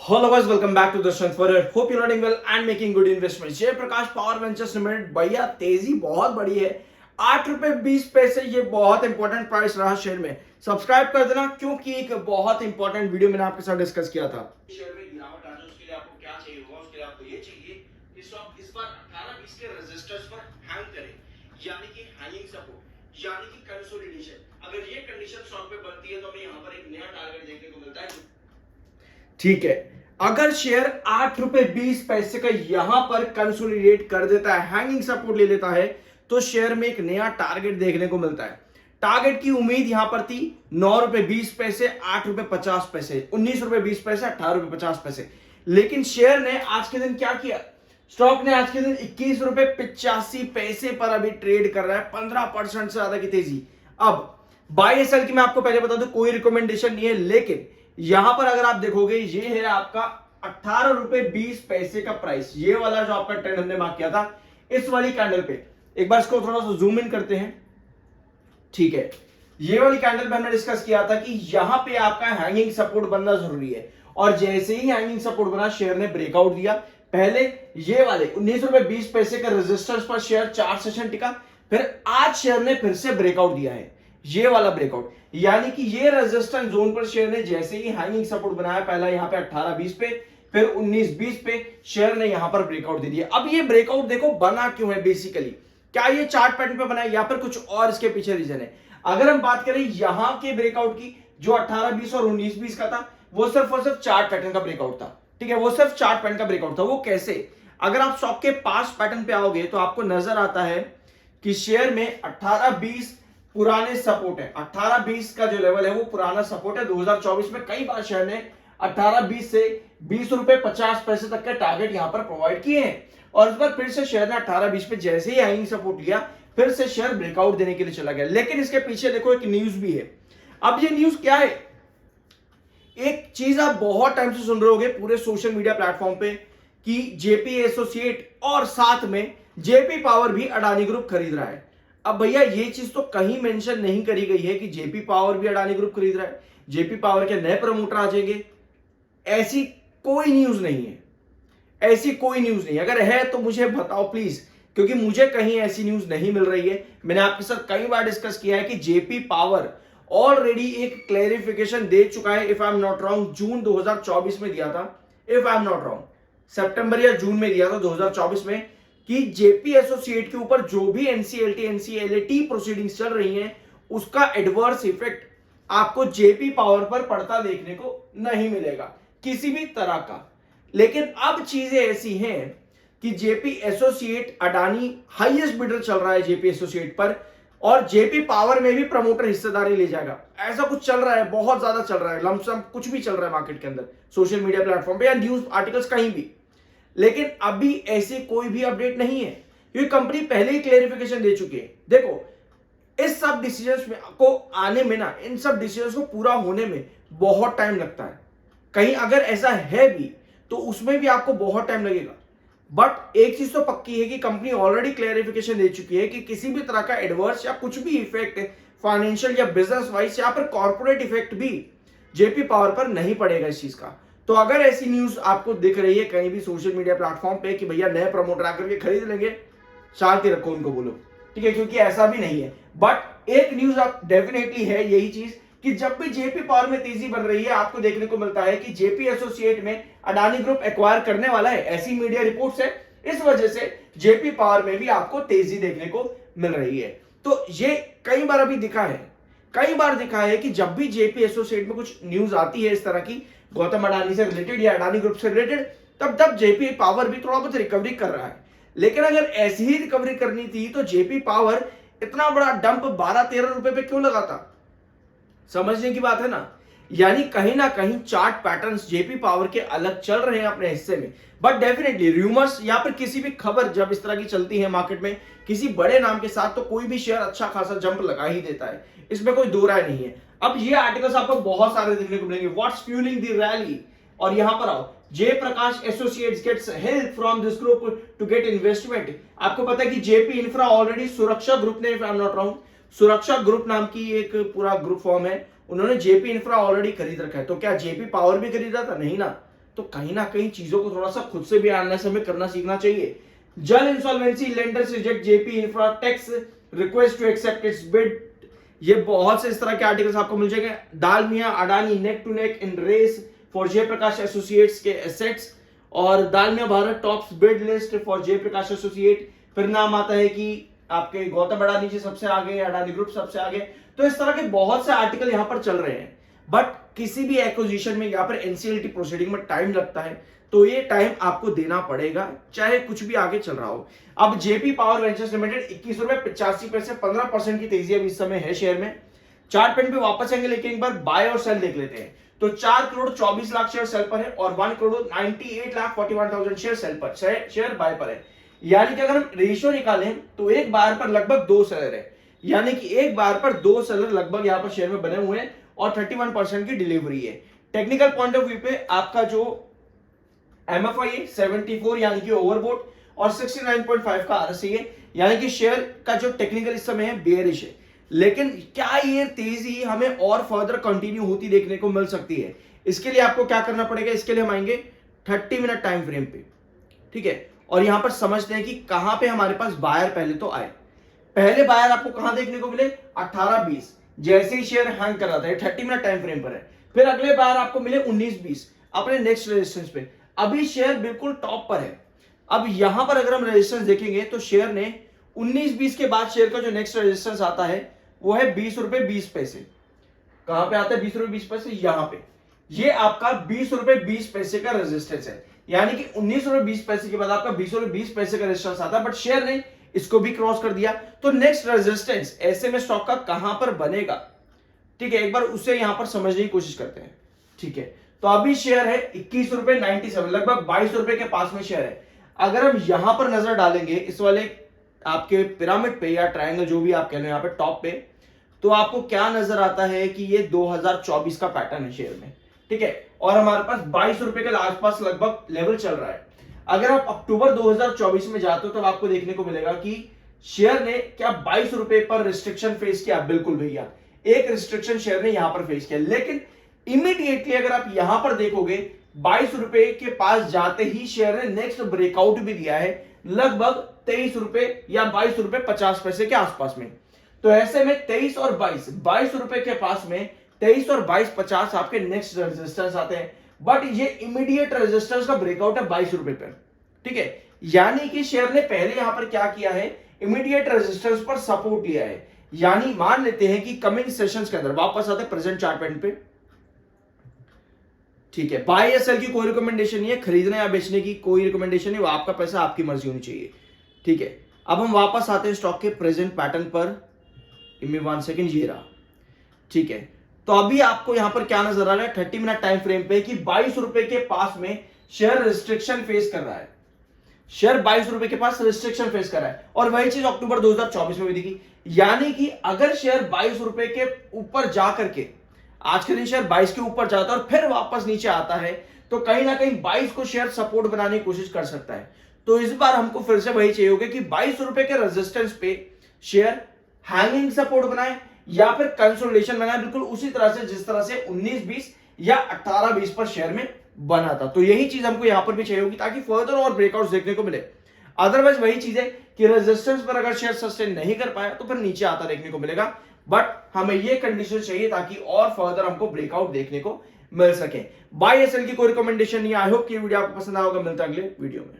Hello guys, welcome back to the Strength for It. Hope you're running well and making good investment. जय प्रकाश power ventures limited भैया तेजी बहुत बड़ी है। 8 रुपए 20 पैसे, ये बहुत इंपॉर्टेंट प्राइस रहा शेयर में। सब्सक्राइब कर देना क्योंकि एक बहुत इंपॉर्टेंट वीडियो मैंने आपके साथ डिस्कस किया था। शेयर में गिरावट आ जाए उसके लिए आपको क्या चाहिए होगा, उसके लिए आपको ये चाहिए कि स्टॉक इस बार 18-20 के रेजिस्टर्स पर हैंग करे, यानी कि हैंगिंग सपोर्ट, यानी कि कंसोलिडेशन। अगर ये कंडीशन स्टॉक पे बनती है तो हमें यहाँ पर एक नया टारगेट देखने को मिलता है। ठीक है, अगर शेयर 8 रुपए 20 पैसे का यहां पर कंसोलिडेट कर देता है, हैंगिंग सपोर्ट ले लेता है, तो शेयर में एक नया टारगेट देखने को मिलता है। टारगेट की उम्मीद यहां पर थी 9 रुपए 20 पैसे, 8 रुपए 50 पैसे, 19 रुपए 20 पैसे, 18 रुपए 50 पैसे। लेकिन शेयर ने आज के दिन क्या किया? स्टॉक ने आज के दिन 21 रुपए 85 पैसे पर अभी ट्रेड कर रहा है, 15% से ज्यादा की तेजी। अब बाय सेल की मैं आपको पहले बता दूं, कोई रिकमेंडेशन नहीं है, लेकिन यहां पर अगर आप देखोगे ये है आपका 18 रुपए 20 पैसे का प्राइस। ये वाला जो आपका ट्रेंड हमने मार्क किया था, इस वाली कैंडल पे एक बार इसको थोड़ा सा जूम इन करते हैं। ठीक है, ये वाली कैंडल पे हमने डिस्कस किया था कि यहां पे आपका हैंगिंग सपोर्ट बनना जरूरी है, और जैसे ही हैंगिंग सपोर्ट बना शेयर ने ब्रेकआउट दिया। पहले ये वाले 19 रुपए 20 पैसे का रेजिस्टेंस पर शेयर 4 सेशन टिका, फिर आज शेयर ने फिर से ब्रेकआउट दिया है, ये वाला ब्रेकआउट। यानी कि ये रेजिस्टेंस जोन पर शेयर ने जैसे ही हैंगिंग सपोर्ट बनाया, पहला यहां पे 18-20 पे, फिर 19-20 पे, शेयर ने यहां पर ब्रेकआउट दे दिया। अब ये ब्रेकआउट देखो बना क्यों है बेसिकली, क्या ये चार्ट पैटर्न पे बना है या फिर कुछ और इसके पीछे रीजन है? अगर हम बात करें यहां के ब्रेकआउट की, जो 18-20 और 19-20 का था, वो सिर्फ और सिर्फ चार्ट पैटर्न का ब्रेकआउट था। ठीक है, वो सिर्फ चार्ट पैटर्न का ब्रेकआउट था। वो कैसे? अगर आप स्टॉक के पास पैटर्न पे आओगे तो आपको नजर आता है कि शेयर में 18-20 पुराने सपोर्ट है। 18-20 का जो लेवल है वो पुराना सपोर्ट है। 2024 में कई बार शेयर ने 18-20 से 20 रुपए 50 पैसे तक के टारगेट यहां पर प्रोवाइड किए हैं, और इस बार फिर से शेयर ने 18-20 पे जैसे ही हैंगिंग सपोर्ट लिया, फिर से शेयर ब्रेकआउट देने के लिए चला गया। लेकिन इसके पीछे देखो एक न्यूज भी है। अब ये न्यूज क्या है? एक चीज आप बहुत टाइम से सुन रहे होगे पूरे सोशल मीडिया प्लेटफॉर्म पे कि जेपी एसोसिएट और साथ में जेपी पावर भी अडानी ग्रुप खरीद रहा है। अब भैया ये चीज तो कहीं मेंशन नहीं करी गई है कि जेपी पावर भी अडानी ग्रुप खरीद रहा है, जेपी पावर के नए प्रमोटर आ जाएंगे। ऐसी कोई न्यूज नहीं है, ऐसी कोई न्यूज नहीं। अगर है तो मुझे बताओ प्लीज, क्योंकि मुझे कहीं ऐसी न्यूज नहीं मिल रही है। मैंने आपके साथ कई बार डिस्कस किया है कि जेपी पावर ऑलरेडी एक क्लैरिफिकेशन दे चुका है, if I am not wrong जून 2024 में दिया था, if I am not wrong सितंबर या जून में दिया था 2024 में, कि जेपी एसोसिएट के ऊपर जो भी एनसीएलटी एनसीएलटी प्रोसीडिंग्स चल रही हैं, उसका एडवर्स इफेक्ट आपको जेपी पावर पर पड़ता देखने को नहीं मिलेगा किसी भी तरह का। लेकिन अब चीजें ऐसी हैं कि JP associate Adani highest bidder चल रहा है जेपी एसोसिएट पर, और जेपी पावर में भी प्रमोटर हिस्सेदारी ले जाएगा, ऐसा कुछ चल रहा है, बहुत ज्यादा चल रहा है, लमसम कुछ भी चल रहा है मार्केट के अंदर, सोशल मीडिया प्लेटफॉर्म पे या न्यूज आर्टिकल्स कहीं भी। लेकिन अभी ऐसी कोई भी अपडेट नहीं है, क्योंकि कंपनी पहले ही क्लेरिफिकेशन दे चुकी है। देखो इस सब डिसीजंस में को आने में ना, इन सब डिसीजंस को पूरा होने में बहुत टाइम लगता है। कहीं अगर ऐसा है भी तो उसमें भी आपको बहुत टाइम लगेगा। बट एक चीज तो पक्की है कि कंपनी ऑलरेडी क्लेरिफिकेशन दे चुकी है कि किसी भी तरह का एडवर्स या कुछ भी इफेक्ट फाइनेंशियल या बिजनेस वाइज या फिर कॉर्पोरेट इफेक्ट भी जेपी पावर पर नहीं पड़ेगा इस चीज का। तो अगर ऐसी न्यूज आपको दिख रही है कहीं भी सोशल मीडिया प्लेटफॉर्म पे कि भैया नए प्रमोटर आकर के खरीद लेंगे, शांति रखो, उनको बोलो, ठीक है, क्योंकि ऐसा भी नहीं है। बट एक न्यूज आप डेफिनेटली है यही चीज कि जब भी जेपी पावर में तेजी बन रही है, आपको देखने को मिलता है कि जेपी एसोसिएट में अडानी ग्रुप एक्वायर करने वाला है, ऐसी मीडिया रिपोर्ट्स है। इस वजह से जेपी पावर में भी आपको तेजी देखने को मिल रही है। तो ये कई बार अभी दिखा है, कई बार दिखा है कि जब भी जेपी एसोसिएट में कुछ न्यूज आती है इस तरह की, गौतम अडानी से रिलेटेड या अडानी ग्रुप से रिलेटेड, तब जेपी पावर भी थोड़ा बहुत रिकवरी कर रहा है। लेकिन अगर ऐसी ही रिकवरी करनी थी तो जेपी पावर इतना बड़ा डंप 12-13 रुपए पे क्यों लगाता? समझने की बात है ना। यानी कहीं ना कहीं चार्ट पैटर्न्स जेपी पावर के अलग चल रहे हैं अपने हिस्से में। बट डेफिनेटली रूमर्स या फिर किसी भी खबर जब इस तरह की चलती है मार्केट में किसी बड़े नाम के साथ, तो कोई भी शेयर अच्छा खासा जंप लगा ही देता है, इसमें कोई दो राय नहीं है। अब ये आर्टिकल्स आपको बहुत सारे देखने को मिलेंगे, व्हाट्स फ्यूलिंग द रैली, और यहां पर आओ, Jai Prakash associates gets help from this group to get investment. आपको पता है कि JP infra already Suraksha group ने, if I am not wrong, Suraksha group नाम की एक पूरा ग्रुप फॉर्म है, उन्होंने जेपी इंफ्रा ऑलरेडी खरीद रखा है। तो क्या जेपी पावर भी खरीदा था? नहीं ना, तो कहीं ना कहीं चीजों को थोड़ा सा खुद से भी एनालाइज हमें करना सीखना चाहिए। जल insolvency, lenders reject JP Infratech's request to accept its bid, ये बहुत से इस तरह के आर्टिकल्स आपको मिल जाएंगे। Dalmia Adani neck to neck in race for Jaiprakash Associates के एसेट्स, और Dalmia Bharat tops bid list for Jaiprakash Associate. फिर नाम आता है कि आपके गौतम अडानी जी सबसे आगे, अडानी ग्रुप सबसे आगे। तो इस तरह के बहुत से आर्टिकल यहां पर चल रहे हैं। बट किसी भी एक्विजिशन में यहाँ पर एनसीएलटी प्रोसीडिंग में टाइम लगता है, तो ये टाइम आपको देना पड़ेगा, चाहे कुछ भी आगे चल रहा हो। अब जेपी पावर वेंचर्स लिमिटेड 21 रुपए 85 पैसे, 15% की तेजी अभी इस समय है शेयर में। चार्ट पेन पे वापस आएंगे, लेकिन एक बार बाय और सेल देख लेते हैं। तो 4 करोड़ 24 लाख शेयर सेल पर है और 1 करोड़ 98 लाख 41,000 शेयर सेल पर, शेयर बाय पर है। यानी कि अगर हम रेशियो निकालें तो एक बार पर लगभग 2 सेलर है, यानी कि एक बार पर 2 सेलर लगभग यहां पर शेयर में बने हुए हैं और 31% की डिलीवरी है। टेक्निकल पॉइंट ऑफ व्यू पे आपका जो एमएफआई है 74 यानी कि ओवरबोट, और 69.5 का आरएसआई है, यानी कि शेयर का जो टेक्निकल इस समय है बेयरिश है। लेकिन क्या ये तेजी हमें और फर्दर कंटिन्यू होती देखने को मिल सकती है? इसके लिए आपको क्या करना पड़ेगा, इसके लिए हम आएंगे 30 मिनट टाइम फ्रेम पे, ठीक है। और यहां पर समझते हैं कि कहां पे हमारे पास बायर पहले तो आए। पहले बायर आपको कहां देखने को मिले, 18-20, जैसे ही शेयर हैंग कर रहा था, 30 मिनट टाइम फ्रेम पर है। फिर अगले बार आपको मिले 19-20 अपने नेक्स्ट रेजिस्टेंस पे। अभी शेयर बिल्कुल टॉप पर है। अब यहां पर अगर हम रेजिस्टेंस देखेंगे तो शेयर ने 19-20 के बाद शेयर का जो नेक्स्ट रेजिस्टेंस आता है वो है 20 रुपए 20 पैसे। कहां पे आता है 20 रुपए 20 पैसे, यहां पे। ये आपका 20 रुपए 20 पैसे का रेजिस्टेंस है, यानी कि 19 रुपए 20 पैसे के बाद आपका 20 रुपए 20 पैसे का रेजिस्टेंस आता है। बट शेयर ने इसको भी क्रॉस कर दिया, तो नेक्स्ट रेजिस्टेंस ऐसे में स्टॉक का कहां पर बनेगा, ठीक है, एक बार उसे यहां पर समझने की कोशिश करते हैं, ठीक है। तो अभी शेयर है 21 रुपए 97, लगभग 22 रुपए के पास में शेयर है। अगर हम यहां पर नजर डालेंगे इस वाले आपके पिरामिड पे या ट्रायंगल जो भी आप कह रहे हैं यहां पे टॉप पे, तो आपको क्या नजर आता है कि ये 2024 का पैटर्न है शेयर में, ठीक है। और हमारे पास 22 रुपए के आसपास लगभग लेवल चल रहा है। अगर आप अक्टूबर 2024 में जाते हो तब आपको देखने को मिलेगा कि शेयर ने क्या 22 रुपए पर रिस्ट्रिक्शन फेस किया, बिल्कुल भैया, एक रिस्ट्रिक्शन शेयर ने यहां पर फेस किया। लेकिन इमीडिएटली अगर आप यहां पर देखोगे 22 रुपए के पास जाते ही शेयर ने नेक्स्ट ब्रेकआउट भी दिया है, लगभग 23 रुपए या 22 रुपए 50 पैसे के आसपास में। तो ऐसे में 23 और 22 रुपए के पास में 23 और 22.50 आपके नेक्स्ट रेजिस्टेंस आते हैं। बट ये इमीडिएट रेजिस्टेंस का ब्रेकआउट है 22 रुपए पर, ठीक है। यानी कि शेयर ने पहले यहां पर क्या किया है, इमीडिएट रेजिस्टेंस पर सपोर्ट लिया है। यानी मान लेते हैं कि कमिंग सेशंस के अंदर वापस आते हैं प्रेजेंट चार्ट पैटर्न पे, ठीक है। बाय या सेल की कोई रिकमेंडेशन नहीं है, खरीदने या बेचने की कोई रिकमेंडेशन नहीं, वो आपका पैसा आपकी मर्जी होनी चाहिए, ठीक है। अब हम वापस आते हैं स्टॉक के प्रेजेंट पैटर्न पर, गिव मी 1 सेकंड, ये रहा, ठीक है। तो अभी आपको यहां पर क्या नजर आ रहा है 30 मिनट टाइम फ्रेम पे कि 22 रुपए के पास में शेयर रिस्ट्रिक्शन फेस कर रहा है। शेयर 22 रुपए के पास रिस्ट्रिक्शन फेस कर रहा है, और वही चीज अक्टूबर 2024 में भी दिखी। यानी कि अगर शेयर 22 रुपए के ऊपर जाकर के, आज के दिन शेयर 22 के ऊपर जाता है और फिर वापस नीचे आता है, तो कहीं ना कहीं 22 को शेयर सपोर्ट बनाने की कोशिश कर सकता है। तो इस बार हमको फिर से वही चाहिए होगा कि 22 रुपए के रेजिस्टेंस पे शेयर हैंगिंग सपोर्ट बनाए या फिर कंसोलिडेशन बनाए, बिल्कुल उसी तरह से जिस तरह से 19-20 या 18-20 पर शेयर में बना था। तो यही चीज हमको यहां पर भी चाहिए होगी ताकि फर्दर और ब्रेकआउट्स देखने को मिले। अदरवाइज वही चीज है कि रेजिस्टेंस पर अगर शेयर सस्टेन नहीं कर पाया तो फिर नीचे आता देखने को मिलेगा। बट हमें ये कंडीशन चाहिए ताकि और फर्दर हमको ब्रेकआउट देखने को मिल सके। बाय या सेल की कोई रिकमेंडेशन नहीं। आई होप कि वीडियो आपको पसंद आया होगा। मिलता है अगले वीडियो में।